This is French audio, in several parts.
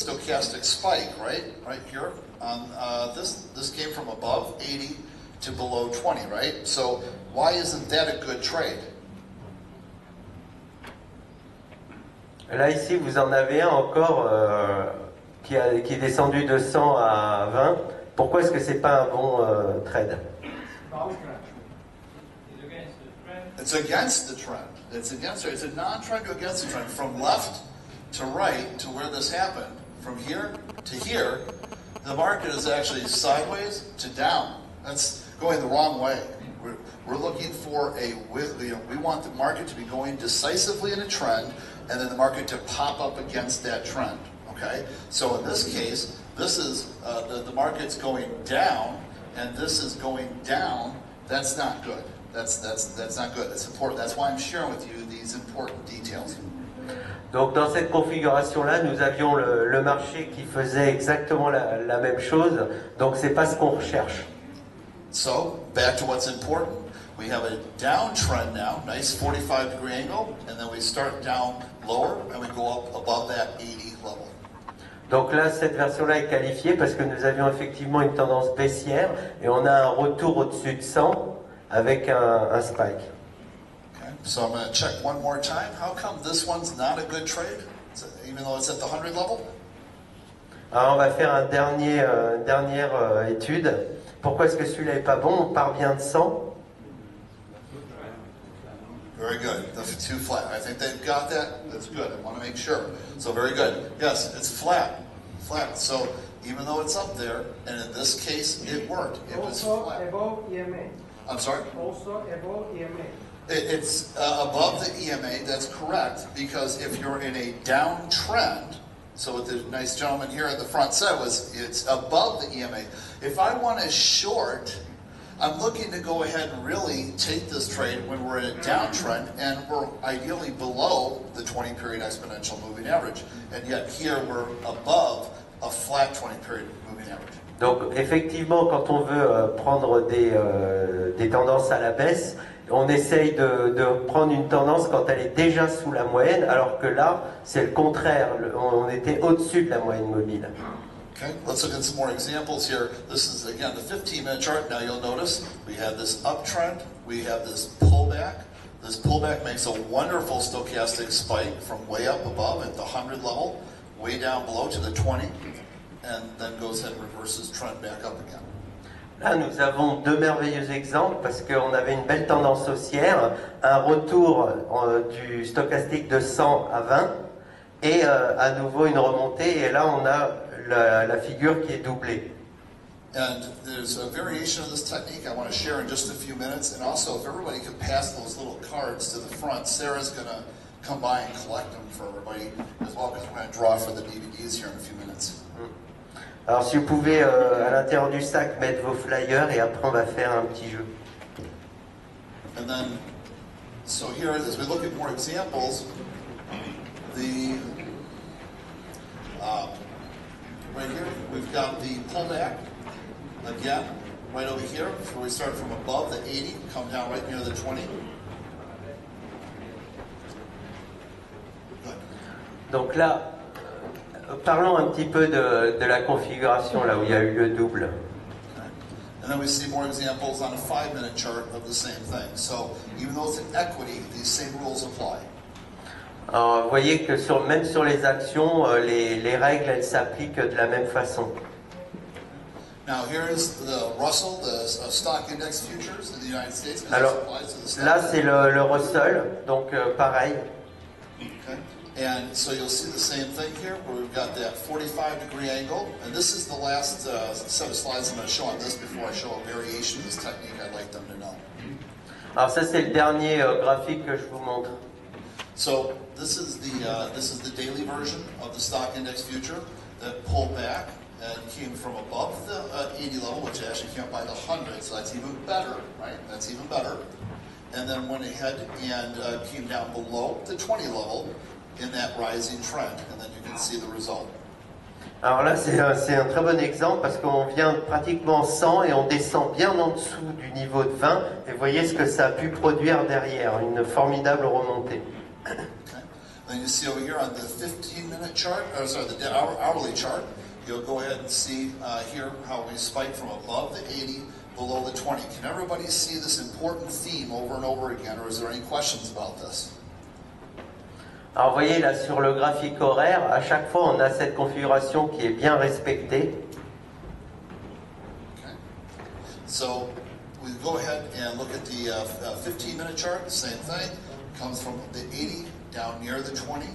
stochastic spike, right here. This came from above 80 to below 20, right? So why isn't that a good trade? Là, ici, vous en avez un encore qui est descendu de 100 à 20. Pourquoi est-ce que c'est pas un bon trade? It's against the trend. It's a non-trend to against the trend. From left to right to where this happened, from here to here, the market is actually sideways to down. That's going the wrong way. We're looking for we want the market to be going decisively in a trend, and then the market to pop up against that trend. Okay, so in this case, this is the market's going down, and this is going down. That's not good. That's not good. It's important. That's why I'm sharing with you these important details. Donc dans cette configuration-là, nous avions le marché qui faisait exactement la même chose. Donc c'est pas ce qu'on recherche. So back to what's important. We have a downtrend now, nice 45-degree angle, and then we start down lower and we go up above that 80 level. Donc là, cette version-là est qualifiée parce que nous avions effectivement une tendance baissière et on a un retour au-dessus de 100 avec un spike. Okay. So I'm going to check one more time. How come this one's not a good trade, even though it's at the 100 level? Alors on va faire une dernière étude. Pourquoi est-ce que celui-là n'est pas bon? On part bien de 100. Very good. The too flat. I think they've got that. That's good. I want to make sure. So very good. Yes, it's flat. Flat. So even though it's up there, and in this case it worked. It was flat. Above EMA. I'm sorry? Also above EMA. It's above the EMA, that's correct, because if you're in a downtrend, so what the nice gentleman here at the front said was it's above the EMA. If I want to short, I'm looking to go ahead and really take this trade when we're in a downtrend and we're ideally below the 20-period exponential moving average. And yet here we're above a flat 20-period moving average. Donc effectivement, quand on veut prendre des tendances à la baisse, on essaye de prendre une tendance quand elle est déjà sous la moyenne, alors que là, c'est le contraire. On était au-dessus de la moyenne mobile. Okay, let's look at some more examples here. This is, again, the 15-minute chart. Now you'll notice we have this uptrend, we have this pullback. This pullback makes a wonderful stochastic spike from way up above at the 100 level, way down below to the 20, and then goes ahead and reverses trend back up again. Là, nous avons deux merveilleux exemples parce qu'on avait une belle tendance haussière, un retour du stochastique de 100 à 20 et à nouveau une remontée. Et là, on a la figure qui est doublée. And there's a variation of this technique I want to share in just a few minutes. And also, if everybody could pass those little cards to the front, Sarah's going to come by and collect them for everybody as well, because we're going to draw for the DVDs here in a few minutes. Alors si vous pouvez à l'intérieur du sac mettre vos flyers et après on va faire un petit jeu. And then, so here as we look at more examples, right here we've got the pullback again right over here. So we start from above the 80, come down right near the 20. Good. Donc là, parlons un petit peu de la configuration là où il y a eu le double. Okay. And then we see more examples on a 5-minute chart of the same thing. So even though it's an equity, these same rules apply. Alors, vous voyez que même sur les actions, les règles elles s'appliquent de la même façon. Now here's the Russell, the stock index futures in the United States. Alors là c'est le Russell, donc pareil. Okay. And so you'll see the same thing here, where we've got that 45-degree angle. And this is the last set of slides I'm going to show on this before I show a variation of this technique I'd like them to know. Alors ça c'est le dernier graphique que je vous montre. So this is the daily version of the stock index future that pulled back and came from above the 80 level, which actually came up by the 100, so that's even better, right? That's even better. And then went ahead and came down below the 20 level in that rising trend, and then you can see the result. Alors là, c'est un très bon exemple parce qu'on vient pratiquement 100 et on descend bien en dessous du niveau de 20 et vous voyez ce que ça a pu produire derrière, une formidable remontée. Okay. Then you see over here on the 15-minute chart, or sorry, the hourly chart, you'll go ahead and see here how we spike from above the 80, below the 20. Can everybody see this important theme over and over again, or is there any questions about this? Alors vous voyez là sur le graphique horaire, à chaque fois on a cette configuration qui est bien respectée. Okay. So we go ahead and look at the 15-minute chart, the same thing. Comes from the 80 down near the 20.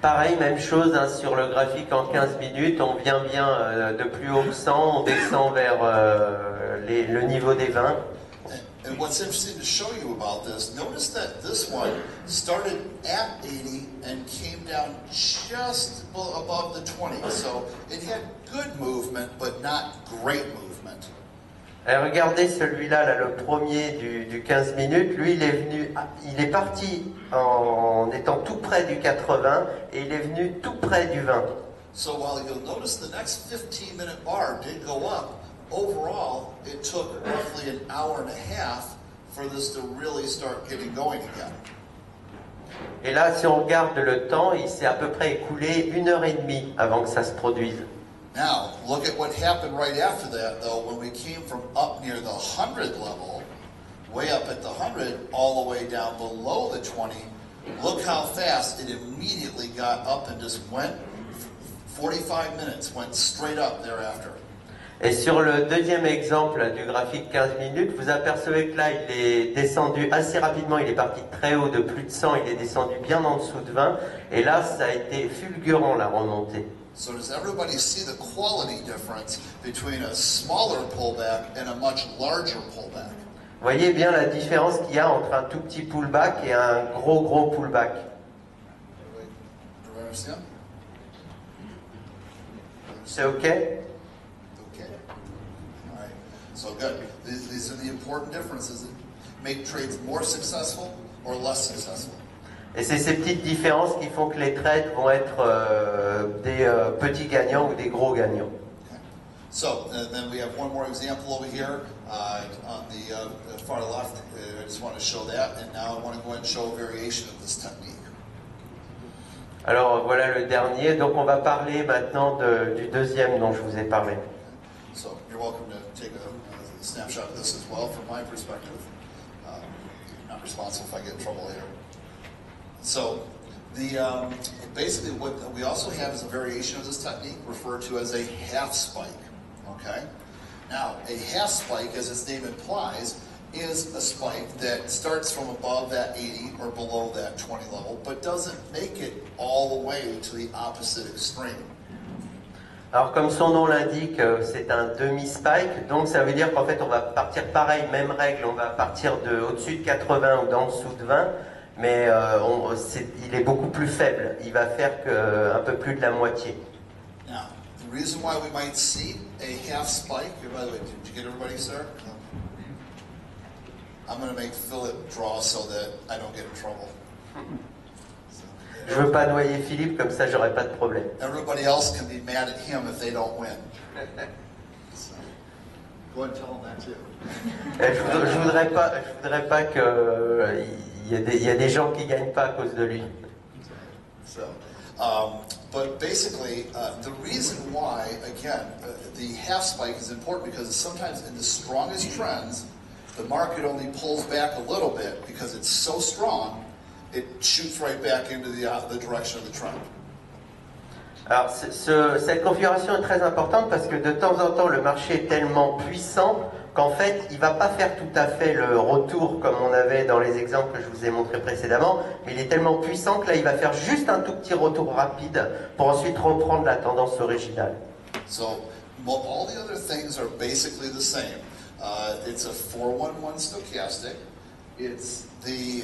Pareil, même chose hein, sur le graphique en 15 minutes, on vient bien de plus haut que 100, on descend vers le niveau des 20. And what's interesting to show you about this, notice that this one started at 80 and came down just above the 20. So it had good movement, but not great movement. Et regardez celui-là, là, le premier du 15 minutes, lui il est parti en étant tout près du 80 et il est venu tout près du 20. So while you'll notice the next 15-minute bar did go up, overall it took roughly an hour and a half for this to really start getting going again. Et là, si on regarde le temps, il s'est à peu près écoulé 1h30 avant que ça se produise. Now, look at what happened right after that, though, when we came from up near the 100 level, way up at the 100, all the way down below the 20. Look how fast it immediately got up and just went, 45 minutes, went straight up thereafter. Et sur le deuxième exemple du graphique 15 minutes, vous apercevez que là, il est descendu assez rapidement, il est parti très haut de plus de 100, il est descendu bien en dessous de 20, et là, ça a été fulgurant la remontée. So does everybody see the quality difference between a smaller pullback and a much larger pullback? Vous voyez bien la différence qu'il y a entre un tout petit pullback et un gros pullback. Everybody understand? C'est OK? Okay. All right. So good. These are the important differences that make trades more successful or less successful. Et c'est ces petites différences qui font que les trades vont être des petits gagnants ou des gros gagnants. Okay. So then we have one more example over here on the far left. I just want to show that, and now I want to go ahead and show a variation of this technique. Alors voilà le dernier. Donc on va parler maintenant du deuxième dont je vous ai parlé. So you're welcome to take a snapshot of this as well from my perspective. Not responsible if I get in trouble later. So basically what we also have is a variation of this technique referred to as a half spike. Okay? Now, a half spike, as its name implies, is a spike that starts from above that 80 or below that 20 level, but doesn't make it all the way to the opposite extreme. Alors comme son nom l'indique, c'est un demi-spike, donc ça veut dire qu'en fait on va partir pareil, même règle, on va partir de au-dessus de 80 ou d'en dessous de 20, mais il est beaucoup plus faible, il va faire un peu plus de la moitié. Now, the reason why we might see a half spike, by the way, did you get everybody, sir? I'm going to make Philip draw so that I don't get in trouble. Je veux pas noyer Philippe, comme ça j'aurai pas de problème. Everybody else can be mad at him if they don't win. So, go ahead and tell him that too. Je voudrais pas que y a des gens qui gagnent pas à cause de lui. So, but basically, the reason why, again, the half spike is important because sometimes in the strongest trends, the market only pulls back a little bit because it's so strong, it shoots right back into the direction of the trend. Alors cette configuration est très importante parce que de temps en temps le marché est tellement puissant qu'en fait il ne va pas faire tout à fait le retour comme on avait dans les exemples que je vous ai montrés précédemment, mais il est tellement puissant que là il va faire juste un tout petit retour rapide pour ensuite reprendre la tendance originale. So all the other things are basically the same. It's a 411 stochastic. It's the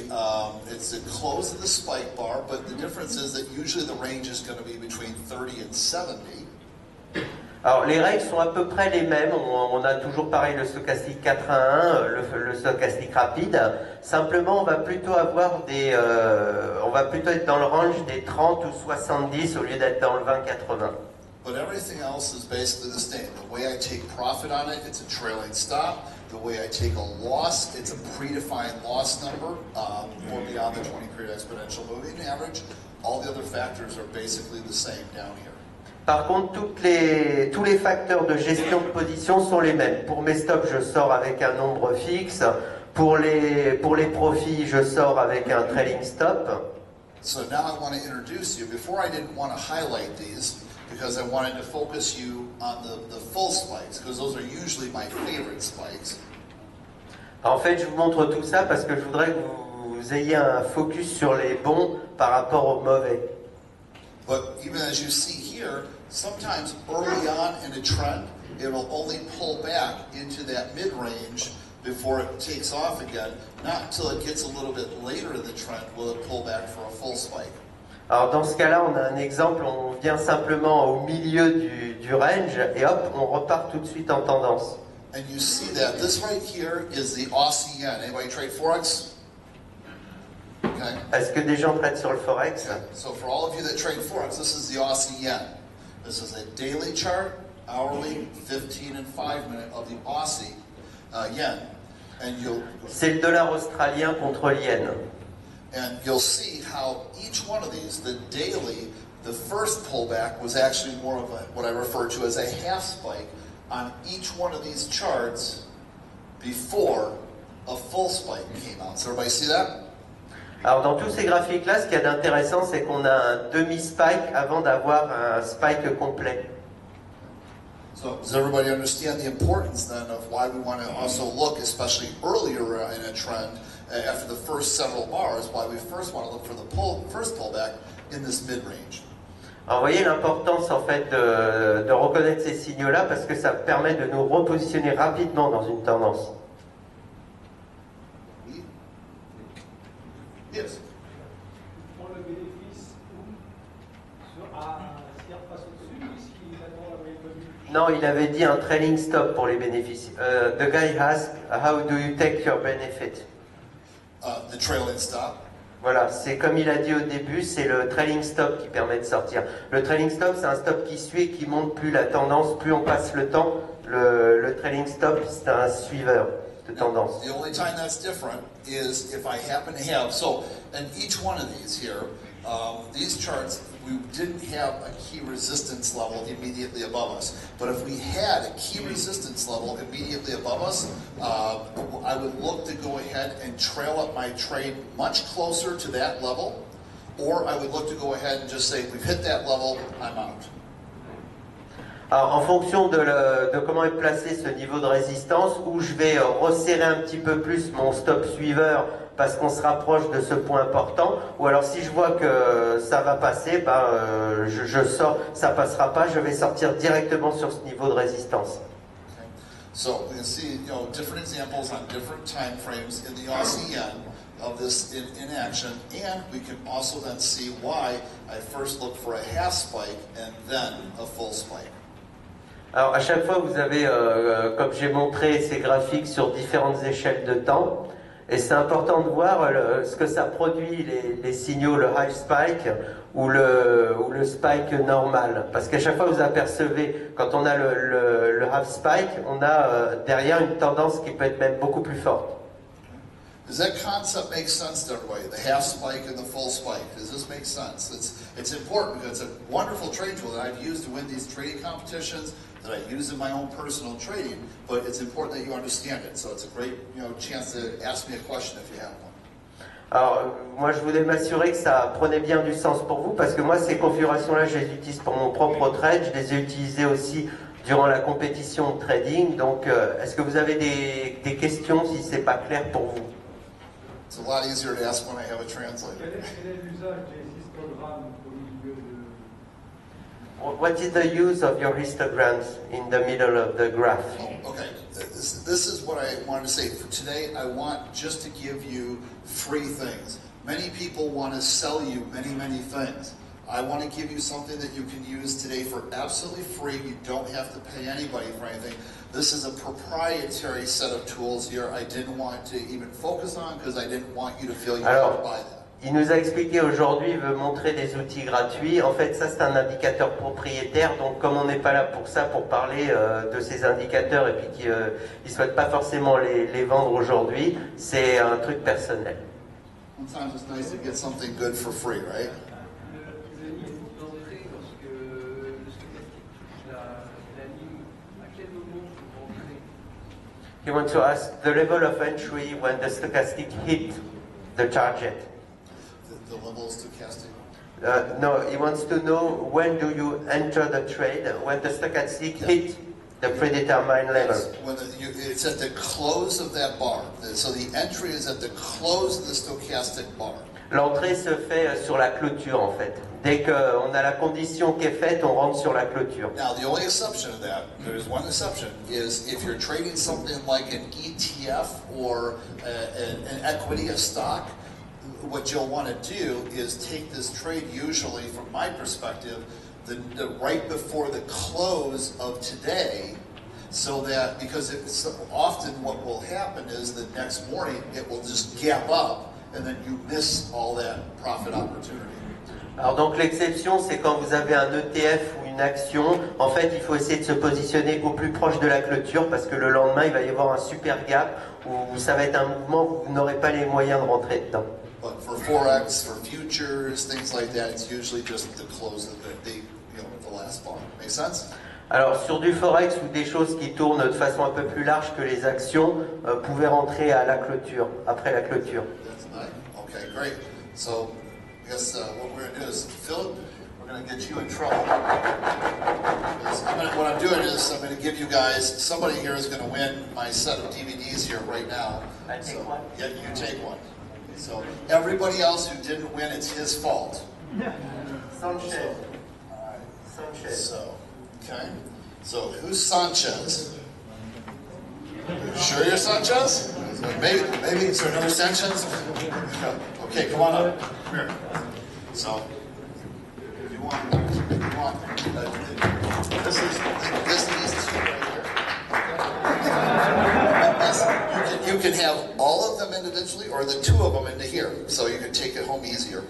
close of the spike bar, but the difference is that usually the range is going to be between 30 and 70. Alors les règles sont à peu près les mêmes, on a toujours pareil le stochastique 4 à 1, le stochastique rapide, simplement on va plutôt avoir on va plutôt être dans le range des 30 ou 70 au lieu d'être dans le 20-80. But everything else is basically the same. The way I take profit on it, it's a trailing stop. the way I take a loss, it's a predefined loss number, or beyond the 20-period exponential moving average. All the other factors are basically the same down here. Par contre, tous les facteurs de gestion de position sont les mêmes. Pour mes stops, je sors avec un nombre fixe. Pour les profits, je sors avec un trailing stop. So now I want to introduce you. Before I didn't want to highlight these because I wanted to focus you on the full spikes, because those are usually my favorite spikes. En fait, je vous montre tout ça parce que je voudrais que vous ayez un focus sur les bons par rapport aux mauvais. But even as you see here, sometimes early on in a trend, it will only pull back into that mid-range before it takes off again. Not until it gets a little bit later in the trend will it pull back for a full spike. Alors dans ce cas-là, on a un exemple, on vient simplement au milieu du range et hop, on repart tout de suite en tendance. And you see that this right here is the Aussie yen. Anybody trade Forex? Okay. Est-ce que des gens traitent sur le Forex? Okay. So for all of you that trade Forex, this is the Aussie yen. This is a daily chart, hourly, 15 and 5 minute of the Aussie yen. And c'est le dollar australien contre l'yen. And you'll see how each one of these, the daily, the first pullback was actually more of what I refer to as a half spike on each one of these charts before a full spike came out. So everybody see that? Alors dans tous ces graphiques-là, ce qu'il y a d'intéressant, c'est qu'on a un demi-spike avant d'avoir un spike complet. So does everybody understand the importance then of why we want to also look, especially earlier in a trend, after the first several bars, why we first want to look for the first pullback in this mid-range? Alors vous voyez l'importance en fait de reconnaître ces signaux-là parce que ça permet de nous repositionner rapidement dans une tendance. Oui? Yes. Pour le bénéfice, s'il repasse au-dessus, s'il attend la méthode. Non, il avait dit un trailing stop pour les bénéfices. The guy asked, how do you take your benefit? The trailing stop. Voilà, c'est comme il a dit au début, c'est le trailing stop qui permet de sortir. Le trailing stop, c'est un stop qui suit et qui monte plus la tendance, plus on passe le temps. Le trailing stop, c'est un suiveur de tendance. The only time that's different is if I happen to have, so in each one of these here, these charts, we didn't have a key resistance level immediately above us. But if we had a key resistance level immediately above us, I would look to go ahead and trail up my trade much closer to that level, or I would look to go ahead and just say, we've hit that level, I'm out. Alors, en fonction de comment est placé ce niveau de résistance, où je vais resserrer un petit peu plus mon stop suiveur parce qu'on se rapproche de ce point important, ou alors si je vois que ça va passer, je sors, ça passera pas, je vais sortir directement sur ce niveau de résistance. Okay. So we can see, different examples on different time frames in the Aussie yen of this in action, and we can also then see why I first look for a half spike and then a full spike. Alors à chaque fois vous avez, comme j'ai montré ces graphiques sur différentes échelles de temps, et c'est important de voir ce que ça produit, les signaux, le high spike ou le spike normal. Parce qu'à chaque fois vous apercevez, quand on a le half spike, on a derrière une tendance qui peut être même beaucoup plus forte. Does that concept make sense to everybody? The half spike and the full spike. Does this make sense? It's important because it's a wonderful trade tool that I've used to win these trading competitions, that I use in my own personal trading, but it's important that you understand it. So it's a great chance to ask me a question if you have one. Alors, moi je voulais m'assurer que ça prenait bien du sens pour vous, parce que moi ces configurations-là, je les utilise pour mon propre trade, je les ai utilisées aussi durant la compétition de trading, donc est-ce que vous avez des questions si c'est pas clair pour vous? It's a lot easier to ask when I have a translator. Quel est l'usage des histogrammes au milieu de... What is the use of your histograms in the middle of the graph? Okay, this is what I wanted to say. For today, I want just to give you free things. Many people want to sell you many things. I want to give you something that you can use today for absolutely free. You don't have to pay anybody for anything. This is a proprietary set of tools here I didn't want to even focus on because I didn't want you to feel you had to buy that. Il nous a expliqué aujourd'hui, il veut montrer des outils gratuits. En fait, ça c'est un indicateur propriétaire, donc comme on n'est pas là pour ça, pour parler de ces indicateurs et puis qu'il ne souhaite pas forcément les vendre aujourd'hui, c'est un truc personnel. Sometimes it's nice to get something good for free, right? Le niveau d'entrée, lorsque le stochastique, la ligne, à quel moment vous rentrez? He wants to ask the level of entry when the stochastic hit the target. The level of stochastic. No, he wants to know when do you enter the trade when the stochastic hit the predetermined level. Yes, when it's at the close of that bar. So the entry is at the close of the stochastic bar. L'entrée se fait sur la clôture en fait. Dès qu'on a la condition qui est faite, on rentre sur la clôture. Now the only exception to that, there's one exception, is if you're trading something like an ETF or an equity, a stock, what you'll want to do is take this trade usually, from my perspective, the right before the close of today, so that, because it's often what will happen is the next morning it will just gap up and then you miss all that profit opportunity. Alors donc l'exception, c'est quand vous avez un ETF ou une action, en fait il faut essayer de se positionner au plus proche de la clôture parce que le lendemain il va y avoir un super gap où ça va être un mouvement où vous n'aurez pas les moyens de rentrer dedans. But for Forex, for futures, things like that, it's usually just the close of the last bar. Make sense? Alors sur du forex ou des choses qui tournent de façon un peu plus large que les actions, pouvez rentrer à la clôture, après la clôture. That's nice. Okay, great. So, I guess what we're going to do is, Phil, we're going to get you in trouble. What I'm doing is I'm going to give you guys, somebody here is going to win my set of DVDs here right now. I take one. Yeah, you take one. So everybody else who didn't win, it's his fault. Sanchez. All right. Sanchez. So, okay. So who's Sanchez? You sure you're Sanchez? Maybe is there another Sanchez? Okay, come on up. Come here. So, if you want, this needs to right here. You can have all of them individually or the two of them into here, so you can take it home easier.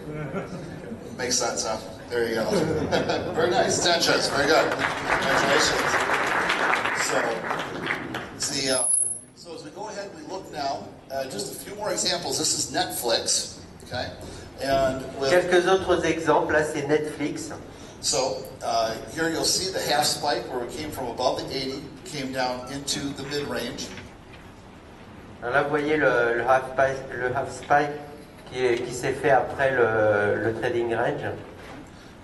Makes sense, huh? There you go. Very nice, Sanchez. Very good. Congratulations. So as we go ahead, we look now. Just a few more examples. This is Netflix, okay? And with, Quelques autres exemples, là c'est Netflix. so here you'll see the half spike where we came from above the 80, came down into the mid-range. Alors là vous voyez le half spike qui s'est fait après le trading range.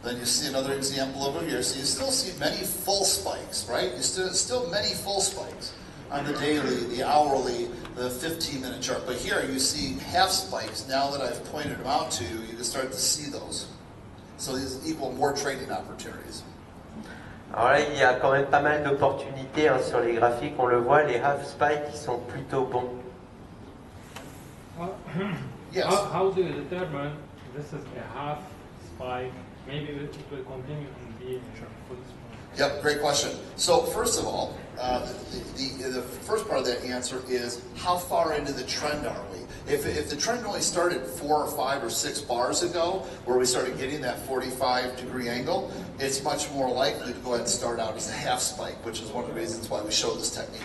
Then you see another example over here. So you still see many full spikes, right? You still many full spikes on the daily, the hourly, the 15-minute chart. But here you see half spikes. Now that I've pointed them out to you, you can start to see those. So these equal more trading opportunities. Alors là il y a quand même pas mal d'opportunités hein, sur les graphiques, on le voit, les half spikes qui sont plutôt bons. Yes. How do you determine this is a half spike? Maybe it will continue and be a full spike. Yep, great question. So first of all, the first part of that answer is how far into the trend are we? If the trend only started 4 or 5 or 6 bars ago, where we started getting that 45-degree angle, it's much more likely to go ahead and start out as a half spike, which is one of the reasons why we show this technique.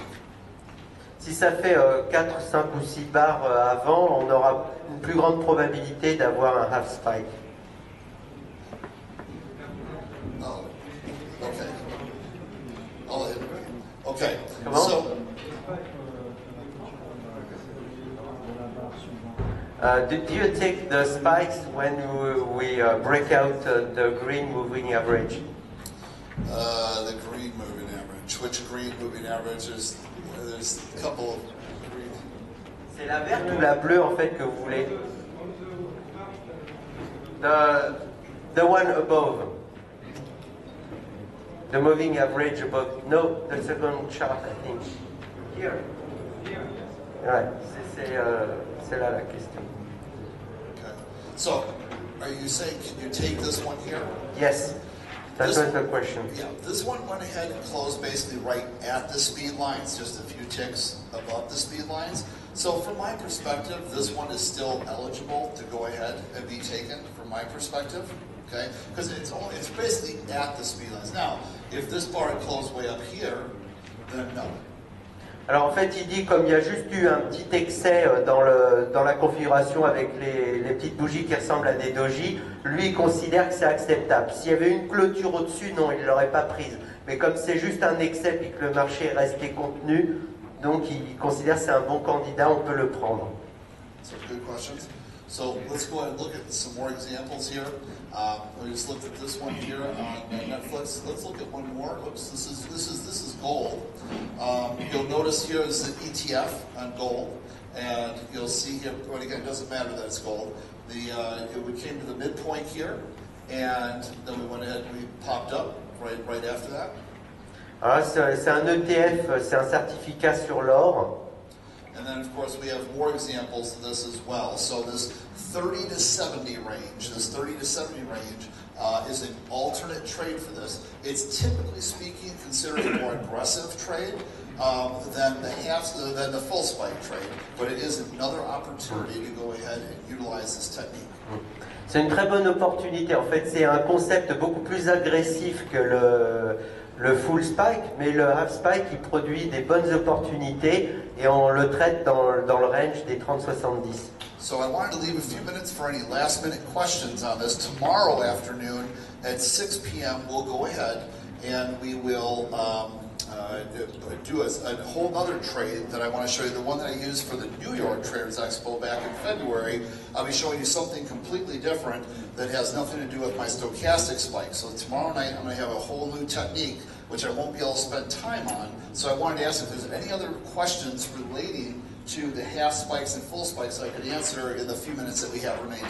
Si ça fait 4, 5 ou 6 bars avant, on aura une plus grande probabilité d'avoir un half spike. Oh, okay. Okay. Comment? So, Do you take the spikes when we break out the green moving average? the green moving average. Which green moving average? There's a couple of green. C'est la verte ou la bleue en fait que vous voulez? The one above. The moving average above. No, the second chart I think. Here. Ouais, c'est là la question. Okay. So, are you saying, can you take this one here? Yes. That This- was the question. Yeah, this one went ahead and closed basically right at the speed lines, just a few ticks above the speed lines. So from my perspective, this one is still eligible to go ahead and be taken from my perspective, okay? Because it's basically at the speed lines. Now, if this bar had closed way up here, then no. Alors en fait, il dit comme il y a juste eu un petit excès dans la configuration avec les petites bougies qui ressemblent à des doji, lui il considère que c'est acceptable. S'il y avait une clôture au-dessus, non, il ne l'aurait pas prise. Mais comme c'est juste un excès et que le marché est resté contenu, donc il considère que c'est un bon candidat, on peut le prendre. So good questions. So let's go ahead and look at some more examples here. We just looked at this one here on Netflix. Let's look at one more. Oops, this is gold. You'll notice here is the ETF on gold, and you'll see here. But again, it doesn't matter that it's gold. We came to the midpoint here, and then we went ahead and we popped up right after that. Alors c'est un ETF, c'est un certificat sur l'or. And then, of course, we have more examples of this as well. So this 30 to 70 range, is an alternate trade for this. It's typically speaking considered a more aggressive trade than the full spike trade, but it is another opportunity to go ahead and utilize this technique. C'est une très bonne opportunité. En fait, c'est un concept beaucoup plus agressif que le full spike, mais le half spike, il produit des bonnes opportunités et on le traite dans le range des 30-70. So I wanted to leave a few minutes for any last minute questions on this. Tomorrow afternoon at 6 p.m. we'll go ahead and we will do a whole other trade that I want to show you. The one that I used for the New York Traders Expo back in February, I'll be showing you something completely different that has nothing to do with my stochastic spike. So tomorrow night I'm going to have a whole new technique which I won't be able to spend time on. So I wanted to ask if there's any other questions relating to the half spikes and full spikes I could answer in the few minutes that we have remaining.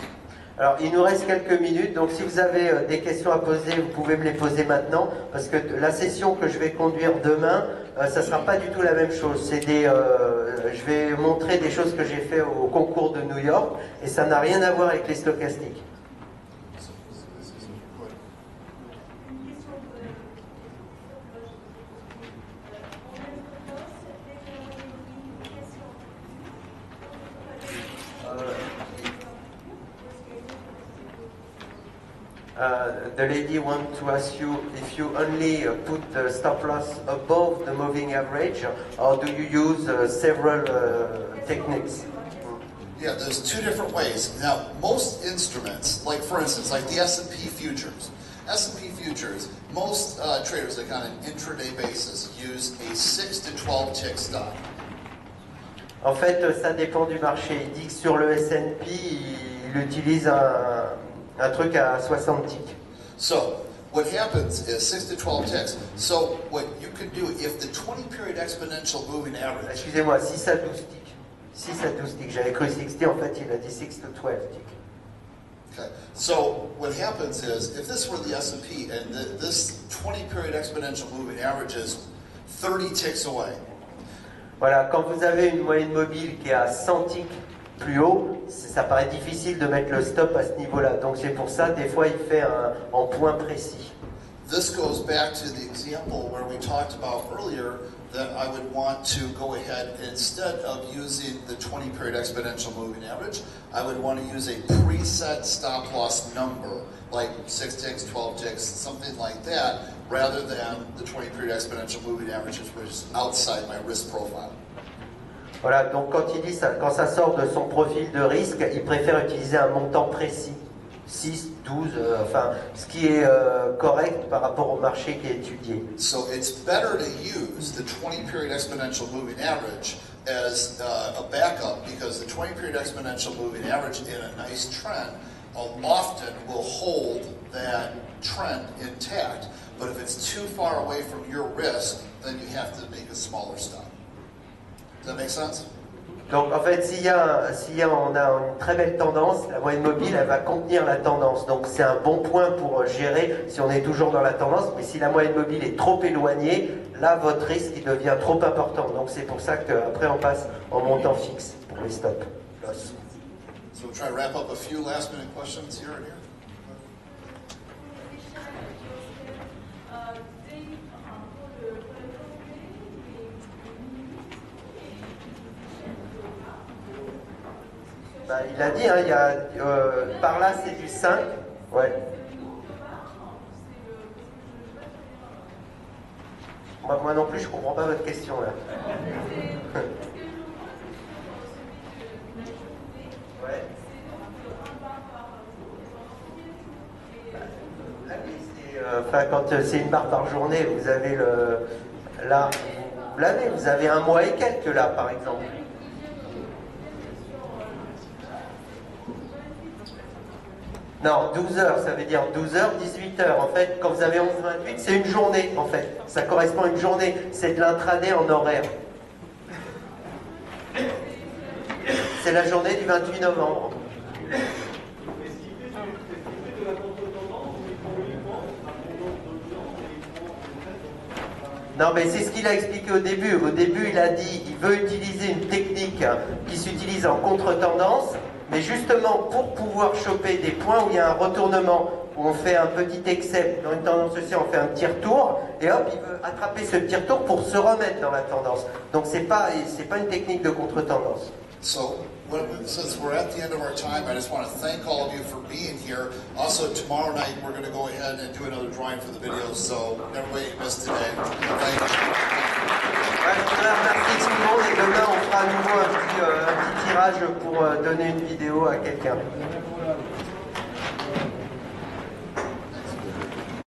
Alors, il nous reste quelques minutes, donc si vous avez des questions à poser, vous pouvez me les poser maintenant, parce que la session que je vais conduire demain, ça ne sera pas du tout la même chose. Je vais montrer des choses que j'ai fait au concours de New York, et ça n'a rien à voir avec les stochastiques. The lady wants to ask you if you only put the stop loss above the moving average, or do you use several techniques? Yeah, there's two different ways. Now, most instruments, like for instance, like the S&P futures, most traders, like on an intraday basis, use a 6 to 12 tick stop. En fait, ça dépend du marché. Il dit que sur le S&P, il utilise un truc à 60 ticks. So, what happens is 6 to 12 ticks. So, what you can do, if the 20-period exponential moving average... Excusez-moi, 6 à 12 ticks. 6 à 12 ticks. J'avais cru 60, en fait, il a dit 6 to 12 ticks. Okay. So, what happens is, if this were the S&P and this 20-period exponential moving average is 30 ticks away. Voilà, quand vous avez une moyenne mobile qui est à 100 ticks plus haut, ça paraît difficile de mettre le stop à ce niveau-là. Donc c'est pour ça, des fois, il fait en point précis. This goes back to the example where we talked about earlier that I would want to go ahead, instead of using the 20-period exponential moving average, I would want to use a preset stop loss number, like 6 ticks, 12 ticks, something like that, rather than the 20-period exponential moving average, which is outside my risk profile. Voilà, donc quand il dit ça, quand ça sort de son profil de risque, il préfère utiliser un montant précis. 6, 12, enfin, ce qui est correct par rapport au marché qui est étudié. So it's better to use the 20-period exponential moving average as a backup, because the 20-period exponential moving average in a nice trend often will hold that trend intact. But if it's too far away from your risk, then you have to make a smaller stop. Does that make sense? Donc en fait, on a une très belle tendance, la moyenne mobile, elle va contenir la tendance. Donc c'est un bon point pour gérer si on est toujours dans la tendance. Mais si la moyenne mobile est trop éloignée, là, votre risque il devient trop important. Donc c'est pour ça qu'après, on passe en montant fixe pour les stops. Loss. So we'll try to wrap up a few last minute questions here and here. Bah, il a dit, hein, il y a, par là c'est du 5. Ouais. Moi non plus, je comprends pas votre question là. Ouais. Enfin, quand c'est une barre par journée, vous avez le. Là, vous l'avez, vous avez un mois et quelques là, par exemple. Non, 12 heures, ça veut dire 12 heures, 18 heures. En fait, quand vous avez 11-28, c'est une journée, en fait. Ça correspond à une journée. C'est de l'intraday en horaire. C'est la journée du 28 novembre. Non, mais c'est ce qu'il a expliqué au début. Au début, il a dit qu'il veut utiliser une technique qui s'utilise en contre-tendance, mais justement pour pouvoir choper des points où il y a un retournement, où on fait un petit excès dans une tendance aussi, on fait un petit retour, et hop, il veut attraper ce petit retour pour se remettre dans la tendance. Donc c'est pas une technique de contre-tendance. So, since we're at the end of our time, I just want to thank all of you for being here. Also, tomorrow night we're going to go ahead and do another drawing for the videos, so everybody missed today. Thank you. Ouais, je voudrais remercier tout le monde et demain on fera à nouveau un petit tirage pour donner une vidéo à quelqu'un.